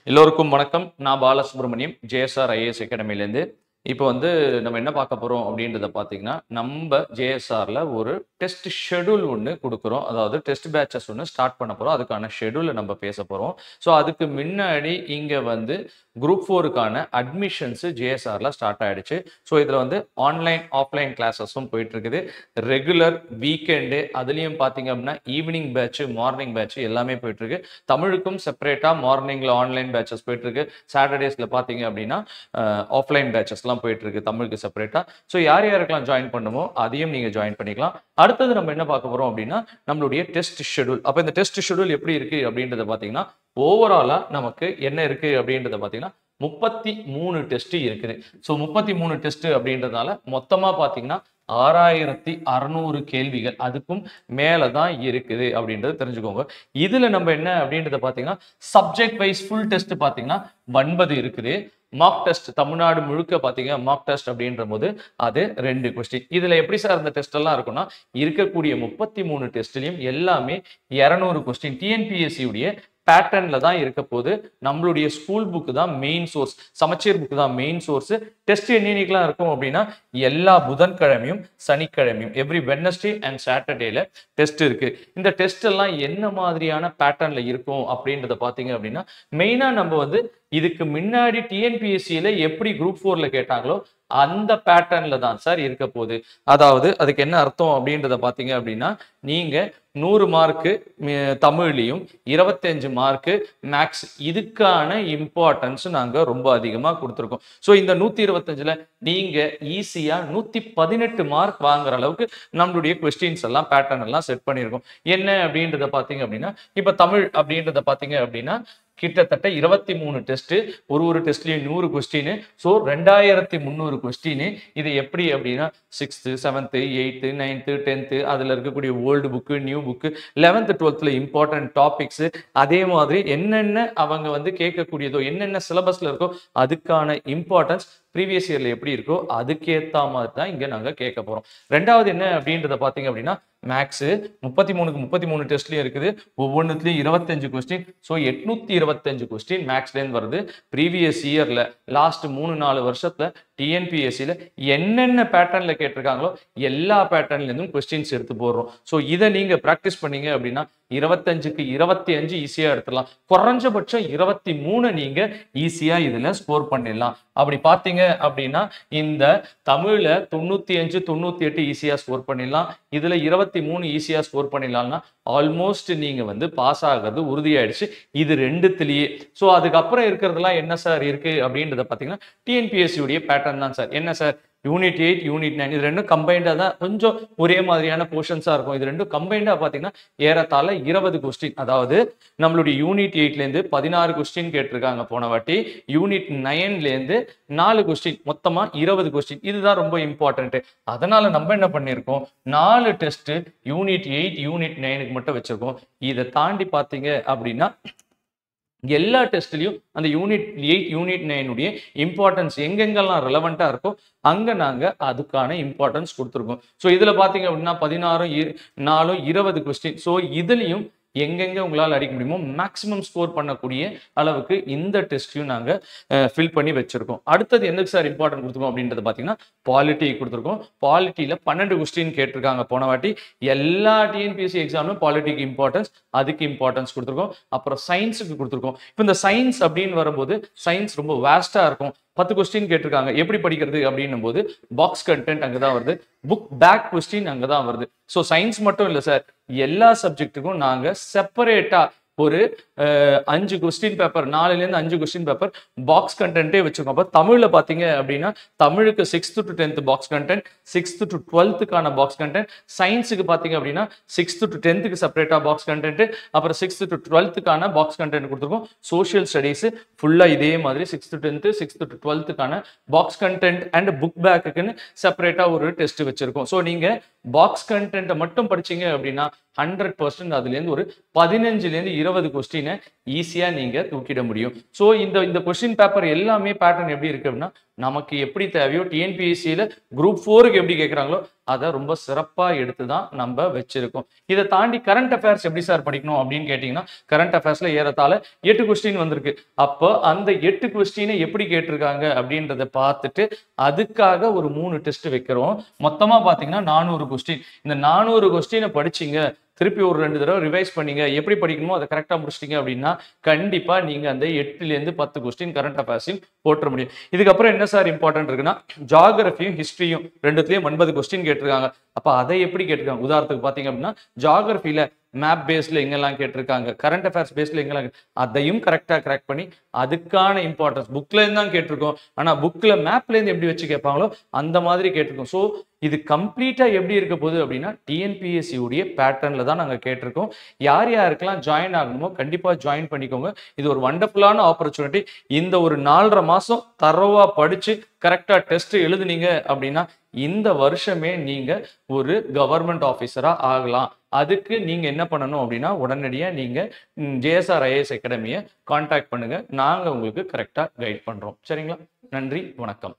எல்லோருக்கும் வணக்கம். நான் பாலசுப்ரமணியம், ஜேஎஸ்ஆர் ஐஏஎஸ் அகாடமிலேருந்து. இப்போ நம்ம என்ன பார்க்க போறோம் அப்படின்றத பார்த்தீங்கன்னா, நம்ப ஜேஎஸ்ஆர்ல ஒரு டெஸ்ட் ஷெட்யூல் ஒண்ணு குடுக்குறோம். அதாவது டெஸ்ட் பேட்சஸ் ஒண்ணு ஸ்டார்ட் பண்ண போறோம். அதுக்கான ஷெட்யூல நம்ம பேச போறோம். ஸோ அதுக்கு முன்னாடி இங்க குரூப் 4க்கான அட்மிஷன்ஸ் ஜேஎஸ்ஆர்ல ஸ்டார்ட் ஆயிடுச்சு. ஸோ இதுல ஆன்லைன், ஆஃப்லைன் கிளாஸஸும் போயிட்டு இருக்குது. ரெகுலர், வீக்கெண்டு அதுலயும் பார்த்தீங்க அப்படின்னா ஈவினிங் பேட்ச், மார்னிங் பேட்ச் எல்லாமே போயிட்டு இருக்கு. தமிழுக்கும் செப்பரேட்டா மார்னிங்ல ஆன்லைன் பேட்சஸ் போயிட்டு இருக்கு. சாட்டர்டேஸ்ல பார்த்தீங்க அப்படின்னா ஆஃப்லைன் பேட்சஸ்லாம் போயிட்டு இருக்கு தமிழுக்கு செப்பரேட்டா. ஸோ யார் யாருக்கெல்லாம் ஜாயின் பண்ணுமோ அதையும் நீங்க ஜாயின் பண்ணிக்கலாம். அடுத்தது நம்ம என்ன பார்க்க போறோம் அப்படின்னா நம்மளுடைய டெஸ்ட் ஷெட்யூல். அப்ப இந்த டெஸ்ட் ஷெட்யூல் எப்படி இருக்கு அப்படின்றத பாத்தீங்கன்னா, ஓவராலா நமக்கு என்ன இருக்கு அப்படின்றத பாத்தீங்கன்னா 33 டெஸ்ட் இருக்குது. ஸோ 33 டெஸ்ட் அப்படின்றதால மொத்தமா பாத்தீங்கன்னா 6600 கேள்விகள் அதுக்கும் மேலதான் இருக்குது அப்படின்றது தெரிஞ்சுக்கோங்க. இதுல நம்ம என்ன அப்படின்றத பாத்தீங்கன்னா சப்ஜெக்ட் வைஸ் ஃபுல் டெஸ்ட் பாத்தீங்கன்னா 9 இருக்குது. மார்க் டெஸ்ட் தமிழ்நாடு முழுக்க பாத்தீங்க மார்க் டெஸ்ட் அப்படின்ற போது அது 2 கொஸ்டின். இதுல எப்படி சார் இந்த டெஸ்ட் எல்லாம் இருக்கும்னா, இருக்கக்கூடிய 33 டெஸ்ட்லயும் எல்லாமே 200 கொஸ்டின் டிஎன்பிஎஸ்சி உடைய பேட்டர்ன்ல தான் இருக்க போது. நம்மளுடைய ஸ்கூல் புக் தான் மெயின் சோர்ஸ், சமச்சீர் புக் தான் மெயின் சோர்ஸ். டெஸ்ட் என்னென்னைக்கெல்லாம் இருக்கும் அப்படின்னா எல்லா புதன்கிழமையும் சனிக்கிழமையும் எவ்ரி வெட்னஸ்டே அண்ட் சாட்டர்டேல டெஸ்ட் இருக்கு. இந்த டெஸ்ட் எல்லாம் என்ன மாதிரியான பேட்டர்ன்ல இருக்கும் அப்படின்றத பாத்தீங்க அப்படின்னா, மெயினா நம்ம இதுக்கு முன்னாடி டிஎன்பிஎஸ்சியில எப்படி குரூப் 4ல கேட்டாங்களோ அந்த பேட்டர்ன்ல தான் சார் இருக்க போகுது. அதாவது அதுக்கு என்ன அர்த்தம் அப்படின்றத பாத்தீங்க அப்படின்னா, நீங்க 100 மார்க்கு தமிழ்லையும் 25 மார்க்கு மேக்ஸ், இதுக்கான இம்பார்ட்டன்ஸ் நாங்க ரொம்ப அதிகமா கொடுத்துருக்கோம். ஸோ இந்த 125ல நீங்க ஈஸியா 118 மார்க் வாங்குற அளவுக்கு நம்மளுடைய கொஸ்டின்ஸ் எல்லாம் பேட்டர்ன் எல்லாம் செட் பண்ணியிருக்கோம். என்ன அப்படின்றத பாத்தீங்க அப்படின்னா, இப்ப தமிழ் அப்படின்றத பாத்தீங்க அப்படின்னா கிட்டத்தட்ட 23 டெஸ்ட், ஒரு டெஸ்ட்லயும் 100 கொஸ்டின். So 2300 question. இது எப்படி அப்படின்னா 6th, 7th, 8th, 9th, 10th அதுல இருக்கக்கூடிய old book, new book, 11th, 12th important topics, அதே மாதிரி என்னென்ன அவங்க கேட்கக்கூடியதோ என்னென்ன சிலபஸ்ல இருக்கோ அதுக்கான இம்பார்ட்டன்ஸ் ப்ரீவியஸ் இயர்ல எப்படி இருக்கோ அதுக்கேத்த மாதிரி தான் இங்க நாங்க கேட்க போறோம். ரெண்டாவது என்ன அப்படின்றத பாத்தீங்க அப்படின்னா, மேக்ஸ் 33க்கு 33 டெஸ்ட்லயும் இருக்குது. ஒவ்வொன்றுலயும் 25 கொஸ்டின். ஸோ 825 கொஸ்டின் மேக்ஸ்ல இருந்து வருது. ப்ரீவியஸ் இயர்ல லாஸ்ட் 3-4 வருஷத்துல டிஎன்பிஎஸ்சியில என்னென்ன பேட்டர்ன்ல கேட்டிருக்காங்களோ எல்லா பேட்டர்ன்ல இருந்தும் கொஸ்டின்ஸ் எடுத்து போடுறோம். ஸோ இதை நீங்க பிராக்டிஸ் பண்ணீங்க அப்படின்னா 25க்கு 25 ஈஸியா எடுத்துடலாம். குறைஞ்சபட்சம் 23 நீங்க ஈஸியா இதுல ஸ்கோர் பண்ணிடலாம். அப்படி பாத்தீங்க அப்படின்னா இந்த தமிழ்ல 95, 98 ஈஸியா ஸ்கோர் பண்ணிடலாம். இதுல 23 ஈஸியா ஸ்கோர் பண்ணிடலாம்னா ஆல்மோஸ்ட் நீங்க பாஸ் ஆகிறது உறுதியாயிடுச்சு இது ரெண்டுத்திலேயே. ஸோ அதுக்கப்புறம் இருக்கிறதுலாம் என்ன சார் இருக்கு அப்படின்றத பாத்தீங்கன்னா டிஎன்பிஎஸ்சி உடைய பேட்டர்ன் தான் சார். என்ன சார், யூனிட் 8, யூனிட் 9 இது ரெண்டும் கம்பைண்டா தான் கொஞ்சம் ஒரே மாதிரியான போர்ஷன்ஸா இருக்கும். இது ரெண்டும் கம்பைண்டா பாத்தீங்கன்னா ஏறத்தாழ 20 கொஸ்டின். அதாவது நம்மளுடைய யூனிட் 8ல இருந்து 16 கொஸ்டின் கேட்டிருக்காங்க போன வாட்டி. யூனிட் 9ல இருந்து 4 கொஸ்டின், மொத்தமா 20 கொஸ்டின். இதுதான் ரொம்ப இம்பார்ட்டன்ட். அதனால நம்ம என்ன பண்ணிருக்கோம், 4 டெஸ்ட் யூனிட் 8, யூனிட் 9க்கு மட்டும் வச்சிருக்கோம். இதை தாண்டி பாத்தீங்க அப்படின்னா எல்லா டெஸ்ட்லயும் அந்த யூனிட் 8, யூனிட் 9 உடைய இம்பார்ட்டன்ஸ் எங்கெங்கெல்லாம் ரெலவெண்டா இருக்கோ அங்க நாங்க அதுக்கான இம்பார்ட்டன்ஸ் கொடுத்துருக்கோம். ஸோ இதுல பாத்தீங்க அப்படின்னா 16, 4, 20 கொஸ்டின். ஸோ இதுலயும் எங்கெங்க உங்களால் அடிக்க முடியுமோ மேக்ஸிமம் ஸ்கோர் பண்ணக்கூடிய அளவுக்கு இந்த டெஸ்ட்டையும் நாங்க ஃபில் பண்ணி வச்சிருக்கோம். அடுத்தது எதுக்கு சார் இம்பார்ட்டன்ட் கொடுத்துருக்கோம் அப்படின்றத பாத்தீங்கன்னா பாலிட்டி கொடுத்துருக்கோம். பாலிட்டியில 12 கொஸ்டின் கேட்டிருக்காங்க போன வாட்டி. எல்லா டிஎன்பிஎஸ்சி எக்ஸாமும் பாலிட்டிக்கு இம்பார்ட்டன்ஸ், அதுக்கு இம்பார்ட்டன்ஸ் கொடுத்துருக்கோம். அப்புறம் சயின்ஸுக்கு கொடுத்துருக்கோம். இப்போ இந்த சயின்ஸ் அப்படின்னு வரும்போது சயின்ஸ் ரொம்ப வேஸ்டா இருக்கும். 10 கொஸ்டின் கேட்டிருக்காங்க. எப்படி படிக்கிறது அப்படின்னும் போது பாக்ஸ் கண்டென்ட் அங்கதான் வருது, புக் பேக் கொஸ்டின் அங்கதான் வருது. ஸோ சயின்ஸ் மட்டும் இல்லை சார், எல்லா சப்ஜெக்ட்டுக்கும் நாங்க செப்பரேட்டா ஒரு 5 கொஸ்டின் பேப்பர், 4ல இருந்து 5 கொஸ்டின் பேப்பர் பாக்ஸ் கண்டென்ட்டே வச்சிருக்கோம். அப்ப தமிழ்ல பாத்தீங்க அப்படின்னா தமிழுக்கு 6th to 10th box content, 6th to 12th box content, சயின்ஸுக்கு பாத்தீங்க அப்படின்னா 6th to 10th செப்பரேட்டா box content, அப்புறம் 6th to 12th box content கொடுத்துருக்கோம். சோஷியல் ஸ்டடீஸ் ஃபுல்லா இதே மாதிரி 6th to 10th, 6th to 12th box content and book பேக்குன்னு செப்பரேட்டா ஒரு டெஸ்ட் வச்சிருக்கோம். ஸோ நீங்க பாக்ஸ் கண்டென்ட்டை மட்டும் படிச்சீங்க அப்படின்னா 100% அதுல இருந்து ஒரு 15ல இருந்து 20 கொஸ்டினை ஈஸியா நீங்க தூக்கிட முடியும். சோ இந்த கொஸ்டின் பேப்பர் எல்லாமே பேட்டர்ன் எப்படி இருக்கு அப்படின்னா நமக்கு எப்படி தேவையோ டிஎன்பிஎஸ்சியில் குரூப் 4க்கு எப்படி கேட்குறாங்களோ அதை ரொம்ப சிறப்பாக எடுத்து தான் நம்ம வச்சிருக்கோம். இதை தாண்டி கரண்ட் அஃபேர்ஸ் எப்படி சார் படிக்கணும் அப்படின்னு கேட்டிங்கன்னா, கரண்ட் அஃபேர்ஸில் ஏறத்தாழ 8 கொஸ்டின் வந்திருக்கு. அப்போ அந்த 8 கொஸ்டினை எப்படி கேட்டிருக்காங்க அப்படின்றத பார்த்துட்டு அதுக்காக ஒரு 3 டெஸ்ட் வைக்கிறோம். மொத்தமாக பார்த்தீங்கன்னா 400 கொஸ்டின். இந்த 400 கொஸ்டினை படிச்சிங்க, திருப்பி ஒரு 2 தடவை ரிவைஸ் பண்ணீங்க, எப்படி படிக்கணுமோ அதை கரெக்டாக முடிச்சிட்டிங்க அப்படின்னா கண்டிப்பாக நீங்கள் அந்த 8லேருந்து 10 கொஸ்டின் கரண்ட் அஃபேர்ஸையும் போட்டுற முடியும். இதுக்கப்புறம் என்ன சார் இம்பார்ட்டன்ட் இருக்குன்னா, ஜாகிரபியும் ஹிஸ்ட்ரியும் 2த்துலேயும் 80 கொஸ்டின் கேட்டிருக்காங்க. அப்போ அதை எப்படி கேட்டிருக்காங்க? உதாரணத்துக்கு பார்த்தீங்க அப்படின்னா ஜாகிரபியில் மேப் பேஸ்ல எங்கெல்லாம் கேட்டிருக்காங்க, கரண்ட் அஃபேர்ஸ் பேஸ்ல எங்கெல்லாம் அதையும் கரெக்டாக கிராக் பண்ணி அதுக்கான இம்பார்ட்டன்ஸ் புக்ல இருந்து தான் கேட்டிருக்கோம். ஆனால் புக்ல மேப்ல இருந்து எப்படி வச்சு கேட்பாங்களோ அந்த மாதிரி கேட்டிருக்கோம். ஸோ இது கம்ப்ளீட்டா எப்படி இருக்க போகுது அப்படின்னா டிஎன்பிஎஸ்சி உடைய பேட்டர்ன்ல தான் நாங்கள் கேட்டிருக்கோம். யார் யாருக்கெல்லாம் ஜாயின் ஆகணுமோ கண்டிப்பா ஜாயின் பண்ணிக்கோங்க. இது ஒரு வண்டர்ஃபுல்லான ஆப்பர்ச்சுனிட்டி. இந்த ஒரு 4.5 மாசம் தரவா படிச்சு கரெக்டா டெஸ்ட் எழுதுனீங்க அப்படின்னா இந்த வருஷமே நீங்க ஒரு கவர்மெண்ட் ஆஃபீஸரா ஆகலாம். அதுக்கு நீங்க என்ன பண்ணணும் அப்படின்னா உடனடியாக நீங்க ஜேஎஸ்ஆர் ஐஏஎஸ் அகாடமியை கான்டாக்ட் பண்ணுங்க. நாங்க உங்களுக்கு கரெக்டா கைட் பண்றோம். சரிங்களா? நன்றி, வணக்கம்.